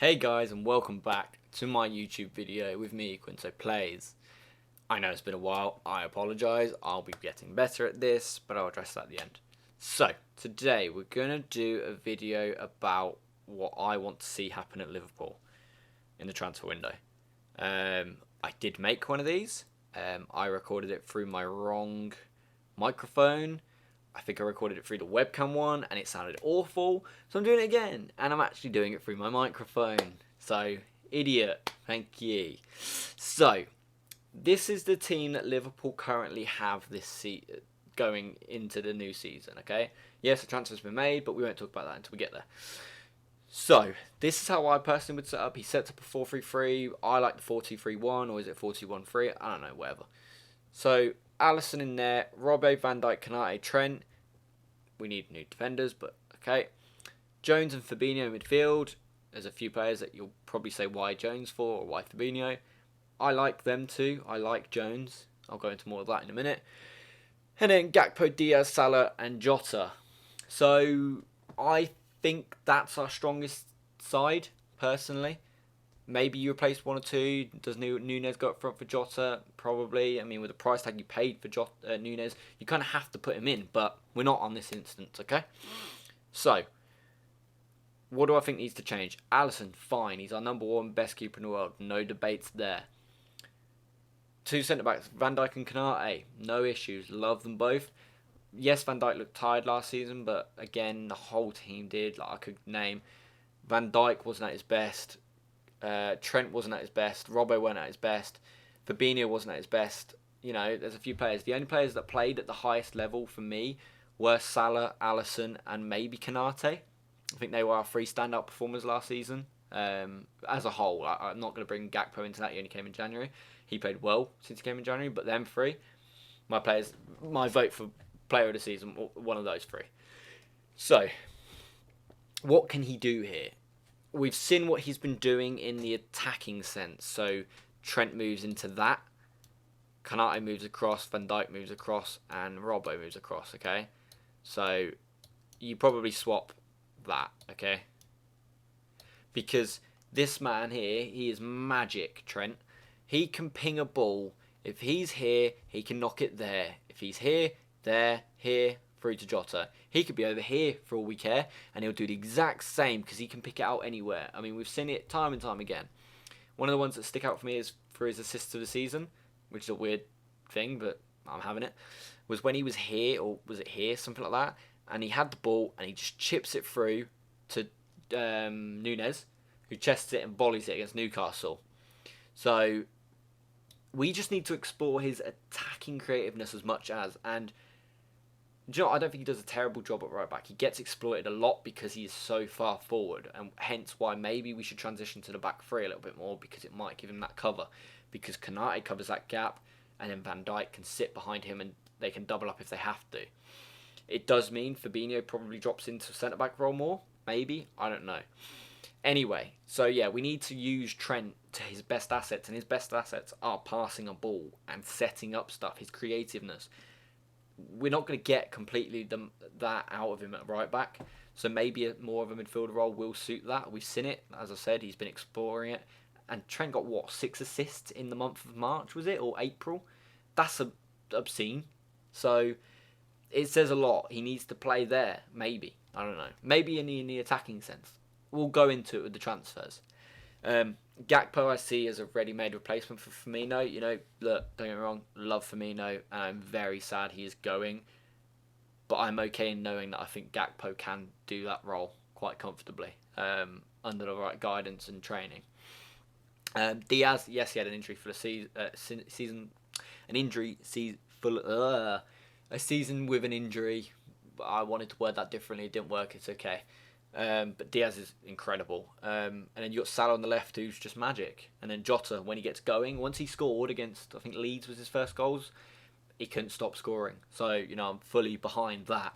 Hey guys, and welcome back to my YouTube video with me, Quinto Plays. I know it's been a while, I apologise, I'll be getting better at this, but I'll address that at the end. So, today we're going to do a video about what I want to see happen at Liverpool in the transfer window. I did make one of these. I recorded it through my wrong microphone. I think I recorded it through the webcam one and it sounded awful, so I'm doing it again, and I'm actually doing it through my microphone. So, idiot, thank you. So, this is the team that Liverpool currently have this going into the new season, okay? Yes, the transfer's been made, but we won't talk about that until we get there. So, this is how I personally would set up. He sets up a 4-3-3. I like the 4-2-3-1, or is it 4-2-1-3? I don't know, whatever. So, Alisson in there, Robbo, Van Dijk, Konate, Trent. We need new defenders, but okay. Jones and Fabinho in midfield. There's a few players that you'll probably say why Jones for or why Fabinho. I like them too. I like Jones. I'll go into more of that in a minute. And then Gakpo, Diaz, Salah and Jota. So I think that's our strongest side, personally. Maybe you replace one or two. Does Nunez go up front for Jota? Probably. I mean, with the price tag you paid for Nunez, you kind of have to put him in, but we're not on this instance, okay? So, what do I think needs to change? Alisson, fine. He's our number one best keeper in the world. No debates there. Two centre-backs, Van Dijk and Konate. No issues. Love them both. Yes, Van Dijk looked tired last season, but again, the whole team did. Like I could name, Van Dijk wasn't at his best. Trent wasn't at his best. Robbo wasn't at his best. Fabinho wasn't at his best. You know, there's a few players. The only players that played at the highest level for me were Salah, Alisson, and maybe Konate. I think they were our three standout performers last season. As a whole, I'm not going to bring Gakpo into that. He only came in January. He played well since he came in January, but them three, my vote for player of the season, one of those three. So, what can he do here? We've seen what he's been doing in the attacking sense. So Trent moves into that. Konate moves across. Van Dijk moves across. And Robbo moves across, okay? So you probably swap that, okay? Because this man here, he is magic, Trent. He can ping a ball. If he's here, he can knock it there. If he's here, there, here, through to Jota. He could be over here for all we care, and he'll do the exact same because he can pick it out anywhere. I mean, we've seen it time and time again. One of the ones that stick out for me is for his assists of the season, which is a weird thing, but I'm having it, was when he was here, or was it here, something like that, and he had the ball, and he just chips it through to Nunez, who chests it and volleys it against Newcastle. So, we just need to explore his attacking creativeness as much as, and do you know, I don't think he does a terrible job at right back. He gets exploited a lot because he is so far forward, and hence why maybe we should transition to the back three a little bit more, because it might give him that cover. Because Konate covers that gap, and then Van Dijk can sit behind him and they can double up if they have to. It does mean Fabinho probably drops into centre-back role more, maybe, I don't know. Anyway, so yeah, we need to use Trent to his best assets, and his best assets are passing a ball and setting up stuff, his creativeness. We're not going to get completely that out of him at right back, so maybe more of a midfielder role will suit that. We've seen it, as I said, he's been exploring it, and Trent got 6 assists in the month of March, was it, or April? That's obscene. So it says a lot. He needs to play there, maybe. I don't know. Maybe in the attacking sense. We'll go into it with the transfers. Gakpo I see as a ready-made replacement for Firmino. You know, look, don't get me wrong, love Firmino, and I'm very sad he is going. But I'm okay in knowing that I think Gakpo can do that role quite comfortably under the right guidance and training. Diaz, yes, he had an injury for the season, a season with an injury. I wanted to word that differently. It didn't work. It's okay. But Diaz is incredible. And then you got Salah on the left, who's just magic. And then Jota, when he gets going, once he scored against, I think Leeds was his first goals, he couldn't stop scoring. So, you know, I'm fully behind that.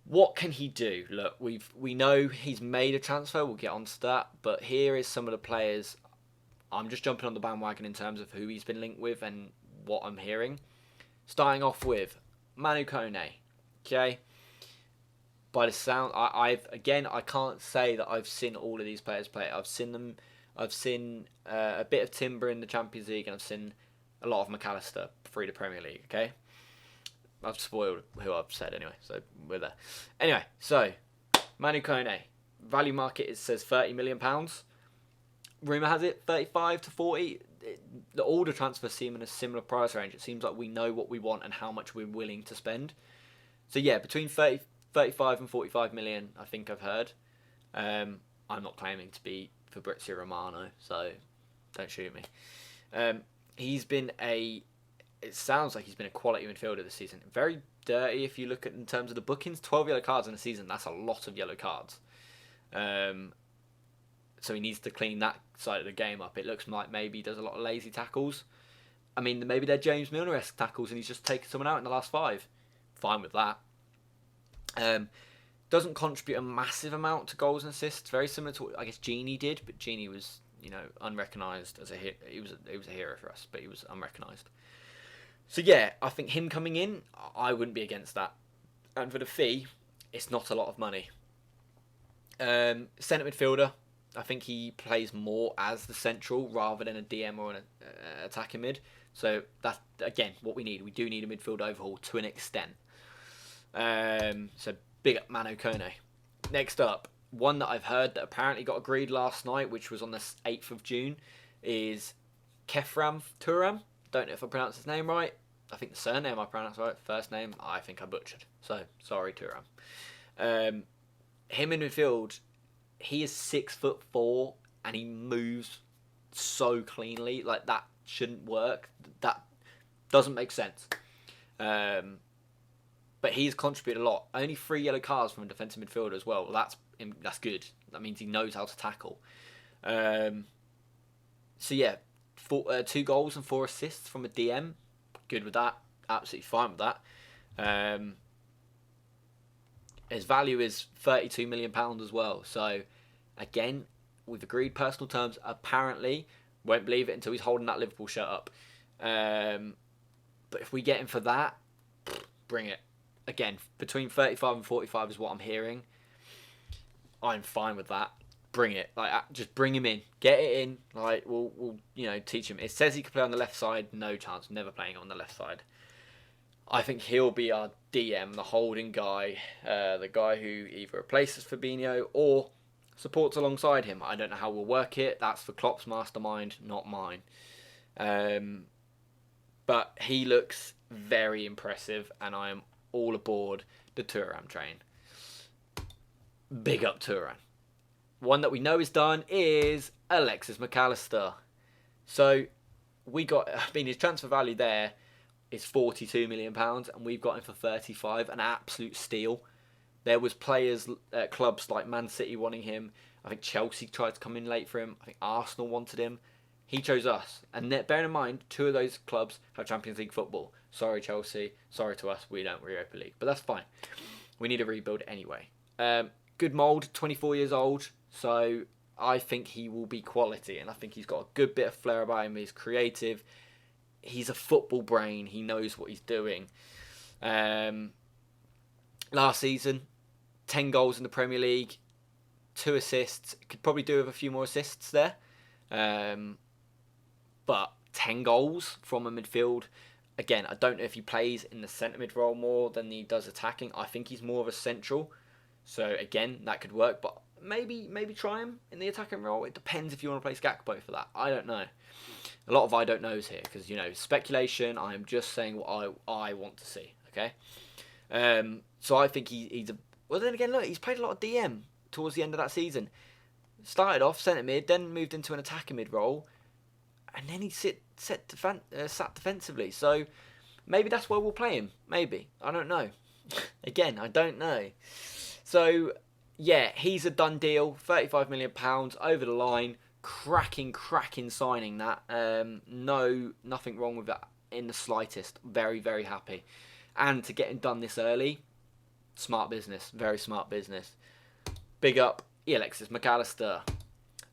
What can he do? Look, we know he's made a transfer. We'll get onto that. But here is some of the players. I'm just jumping on the bandwagon in terms of who he's been linked with and what I'm hearing. Starting off with Manu Kone. Okay. by the sound, I can't say that I've seen all of these players play. I've seen a bit of Timber in the Champions League, and I've seen a lot of McAllister through the Premier League. Okay, I've spoiled who I've said anyway, so we're there. Anyway, so Manu Kone, value market, it says £30 million. Rumour has it 35 to 40. The older transfers seem in a similar price range. It seems like we know what we want and how much we're willing to spend. So yeah, between 35 and 45 million, I think I've heard. I'm not claiming to be Fabrizio Romano, so don't shoot me. It sounds like he's been a quality midfielder this season. Very dirty if you look at in terms of the bookings. 12 yellow cards in a season, that's a lot of yellow cards. So he needs to clean that side of the game up. It looks like maybe he does a lot of lazy tackles. I mean, maybe they're James Milner-esque tackles and he's just taken someone out in the last 5. Fine with that. Doesn't contribute a massive amount to goals and assists. Very similar to what I guess Gini did, but Gini was, unrecognised as a hero. He was a hero for us, but he was unrecognised. So yeah, I think him coming in, I wouldn't be against that. And for the fee, it's not a lot of money. Centre midfielder, I think he plays more as the central rather than a DM or an attacking mid. So that's, again, what we need. We do need a midfield overhaul to an extent. So big up Manu Kone. Next up, one that I've heard that apparently got agreed last night, which was on the 8th of June, is Kefram Turam. Don't know if I pronounced his name right. I think the surname I pronounced right. First name, I think I butchered. So, sorry, Turam. Him in midfield, he is 6'4" and he moves so cleanly. Like, that shouldn't work. That doesn't make sense. But he's contributed a lot. Only 3 yellow cards from a defensive midfielder as well. That's good. That means he knows how to tackle. So yeah, 2 goals and 4 assists from a DM. Good with that. Absolutely fine with that. His value is £32 million as well. So again, we've agreed personal terms. Apparently, won't believe it until he's holding that Liverpool shirt up. But if we get him for that, bring it. Again, between 35 and 45 is what I'm hearing. I'm fine with that. Bring it. Like, just bring him in. Get it in. Like, we'll teach him. It says he can play on the left side. No chance. Never playing on the left side. I think he'll be our DM, the holding guy, the guy who either replaces Fabinho or supports alongside him. I don't know how we'll work it. That's for Klopp's mastermind, not mine. But he looks very impressive, and I am all aboard the Thuram train. Big up Thuram. One that we know is done is Alexis McAllister. So his transfer value there is £42 million, and we've got him for 35, an absolute steal. There was players at clubs like Man City wanting him. I think Chelsea tried to come in late for him. I think Arsenal wanted him. He chose us. And bearing in mind, 2 of those clubs have Champions League football. Sorry, Chelsea. Sorry to us. We don't. We're Europa League. But that's fine. We need a rebuild anyway. Good mould, 24 years old. So I think he will be quality. And I think he's got a good bit of flair about him. He's creative. He's a football brain. He knows what he's doing. Last season, 10 goals in the Premier League, 2 assists. Could probably do with a few more assists there. But 10 goals from a midfield. Again, I don't know if he plays in the centre mid role more than he does attacking. I think he's more of a central. So again, that could work. But maybe try him in the attacking role. It depends if you want to place Gakpo for that. I don't know. A lot of I don't knows here because, speculation. I am just saying what I want to see. Okay. So I think he's a... Well, then again, look, he's played a lot of DM towards the end of that season. Started off centre mid, then moved into an attacking mid role, and then he sat defensively. So maybe that's where we'll play him. Maybe. I don't know. Again, I don't know. So, yeah, he's a done deal. £35 million over the line. Cracking signing that. Nothing wrong with that in the slightest. Very, very happy. And to get him done this early, smart business. Very smart business. Big up Alexis McAllister.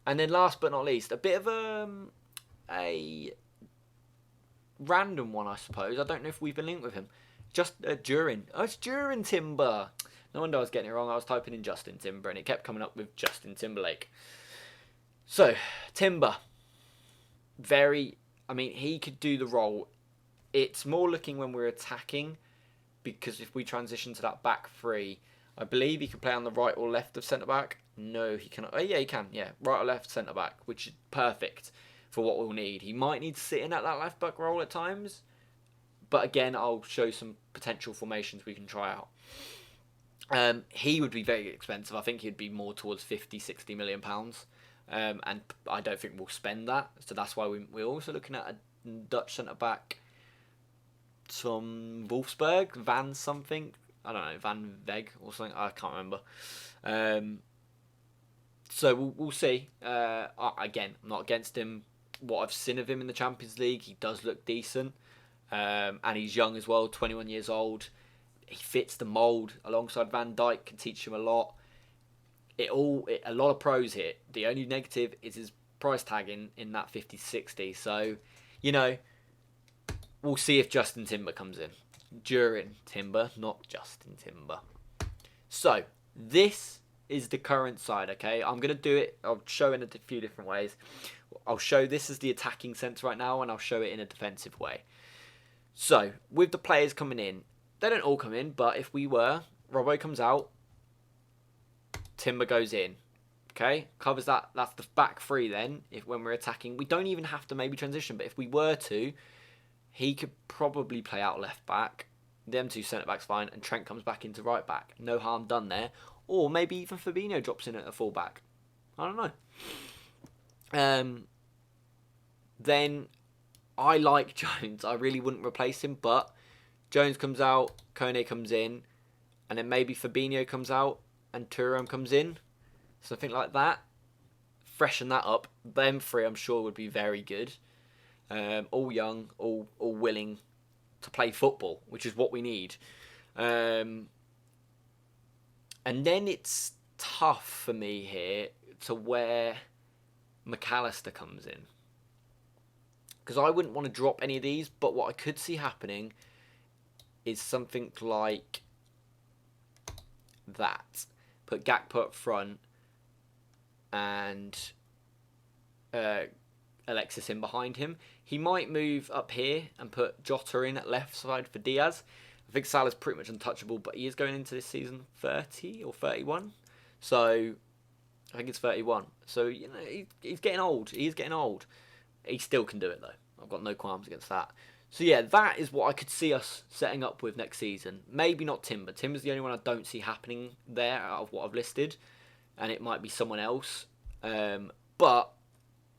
And then last but not least, a bit of a random one, I suppose. I don't know if we've been linked with him. Just Durin. Oh, it's Durin Timber. No wonder I was getting it wrong. I was typing in Justin Timber and it kept coming up with Justin Timberlake. So, Timber. He could do the role. It's more looking when we're attacking, because if we transition to that back three, I believe he can play on the right or left of centre-back. No, he cannot. Oh, yeah, he can. Yeah, right or left centre-back, which is perfect for what we'll need. He might need to sit in at that left-back role at times. But again, I'll show some potential formations we can try out. He would be very expensive. I think he'd be more towards 50, 60 million pounds. And I don't think we'll spend that. So that's why we're also looking at a Dutch centre-back from Wolfsburg, Van something. I don't know, Van Weg or something. I can't remember. So we'll see. Again, I'm not against him. What I've seen of him in the Champions League, he does look decent. And he's young as well, 21 years old. He fits the mould alongside Van Dijk, can teach him a lot. A lot of pros here. The only negative is his price tag in that 50-60. So, we'll see if Justin Timber comes in. During Timber, not Justin Timber. So, this is the current side, okay? I'm going to do it. I'll show it in a few different ways. I'll show this as the attacking sense right now, and I'll show it in a defensive way. So, with the players coming in, they don't all come in, but if we were, Robbo comes out, Timber goes in. Okay, covers that. That's the back three then. When we're attacking, we don't even have to maybe transition, but if we were to, he could probably play out left back. Them two centre backs fine, and Trent comes back into right back. No harm done there. Or maybe even Fabinho drops in at a full back. I don't know. Then I like Jones. I really wouldn't replace him, but Jones comes out, Kone comes in, and then maybe Fabinho comes out and Thuram comes in. Something like that. Freshen that up. Them three, I'm sure, would be very good. All young, all willing to play football, which is what we need. And then it's tough for me here to where McAllister comes in. Because I wouldn't want to drop any of these, but what I could see happening is something like that. Put Gakpo up front and Alexis in behind him. He might move up here and put Jota in at left side for Diaz. I think Salah's pretty much untouchable, but he is going into this season 30 or 31. So I think it's 31. So he's getting old. He is getting old. He still can do it though. I've got no qualms against that. So yeah, that is what I could see us setting up with next season. Maybe not Timber. Timber's the only one I don't see happening there out of what I've listed. And it might be someone else. But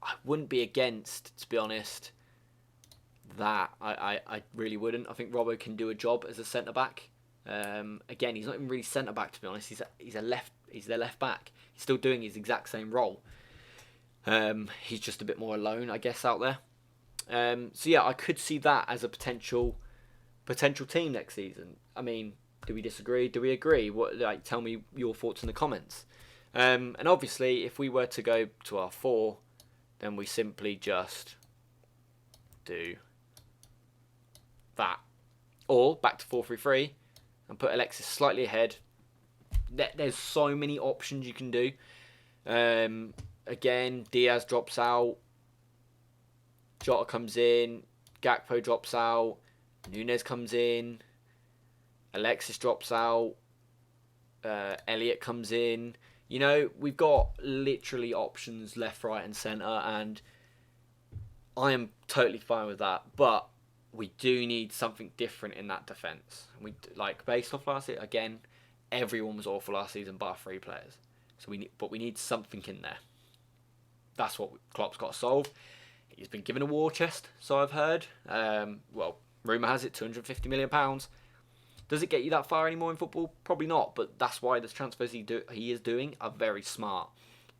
I wouldn't be against, to be honest, that. I really wouldn't. I think Robbo can do a job as a centre-back. Again, he's not even really centre-back, to be honest. He's their left back. He's still doing his exact same role. He's just a bit more alone, I guess, out there. So yeah, I could see that as a potential team next season. I mean, do we disagree? Do we agree? Tell me your thoughts in the comments. And obviously, if we were to go to our 4, then we simply just do that. Or back to 4-3-3 and put Alexis slightly ahead. There's so many options you can do. Again, Diaz drops out. Jota comes in. Gakpo drops out. Nunez comes in. Alexis drops out. Elliot comes in. We've got literally options left, right and centre, and I am totally fine with that. But we do need something different in that defence. Based off last season, again, everyone was awful last season bar 3 players. So we need something in there. That's what Klopp's got to solve. He's been given a war chest, so I've heard. Rumour has it, £250 million. Does it get you that far anymore in football? Probably not, but that's why the transfers he is doing are very smart.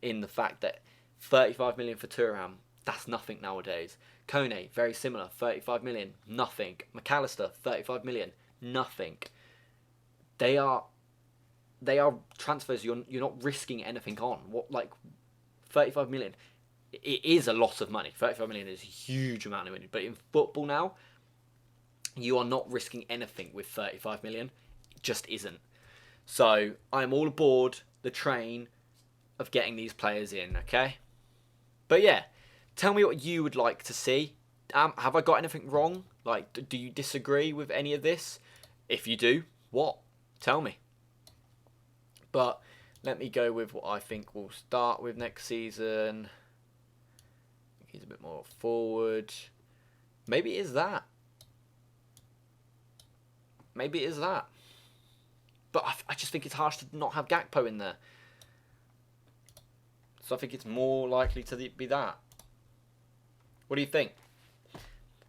In the fact that 35 million for Thuram, that's nothing nowadays. Kone, very similar, 35 million, nothing. McAllister, 35 million, nothing. They are transfers you're not risking anything on. 35 million? It is a lot of money. 35 million is a huge amount of money. But in football now, you are not risking anything with 35 million. It just isn't. So I'm all aboard the train of getting these players in, okay? But yeah, tell me what you would like to see. Have I got anything wrong? Like, do you disagree with any of this? If you do, what? Tell me. But let me go with what I think we'll start with next season. He's a bit more forward. Maybe it is that. Maybe it is that. But I just think it's harsh to not have Gakpo in there. So I think it's more likely to be that. What do you think?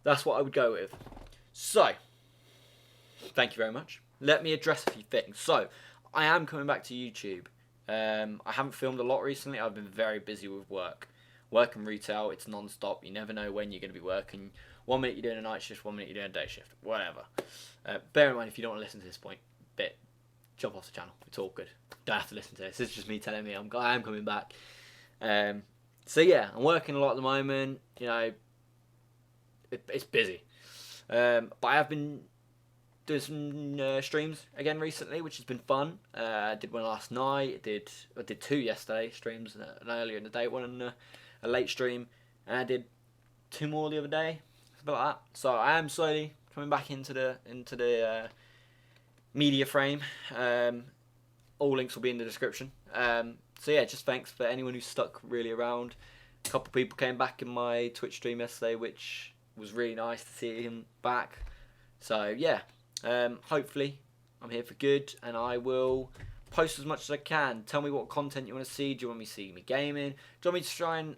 That's what I would go with. So, thank you very much. Let me address a few things. So, I am coming back to YouTube. I haven't filmed a lot recently. I've been very busy with work. Work and retail, it's non-stop. You never know when you're going to be working. 1 minute you're doing a night shift, 1 minute you're doing a day shift. Whatever. Bear in mind, if you don't want to listen to this point, jump off the channel. It's all good. Don't have to listen to this. It's just me telling me I am coming back. So yeah, I'm working a lot at the moment. You know, it's busy. But I have been doing some streams again recently, which has been fun. I did one last night. I did 2 yesterday streams, an earlier in the day one and a late stream, and I did 2 more the other day, something like that. So I am slowly coming back into the media frame. All links will be in the description. So yeah, just thanks for anyone who stuck really around. A couple of people came back in my Twitch stream yesterday, which was really nice to see him back. So yeah, hopefully I'm here for good, and I will post as much as I can. Tell me what content you want to see. Do you want me to see me gaming? Do you want me to try and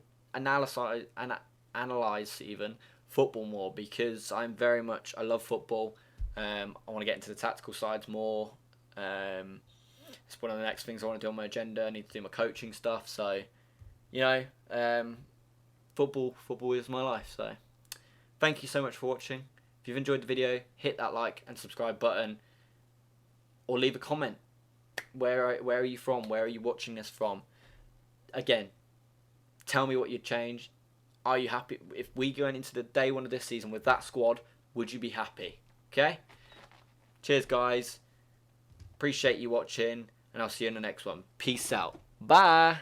analyze even football more? Because I love football. I want to get into the tactical sides more. It's one of the next things I want to do on my agenda. I need to do my coaching stuff. So, you know, football is my life. So, thank you so much for watching. If you've enjoyed the video, hit that like and subscribe button, or leave a comment. Where are you from? Where are you watching this from? Again, tell me what you'd change. Are you happy if we go into the day 1 of this season with that squad? Would you be happy? Okay. Cheers, guys. Appreciate you watching, and I'll see you in the next one. Peace out. Bye.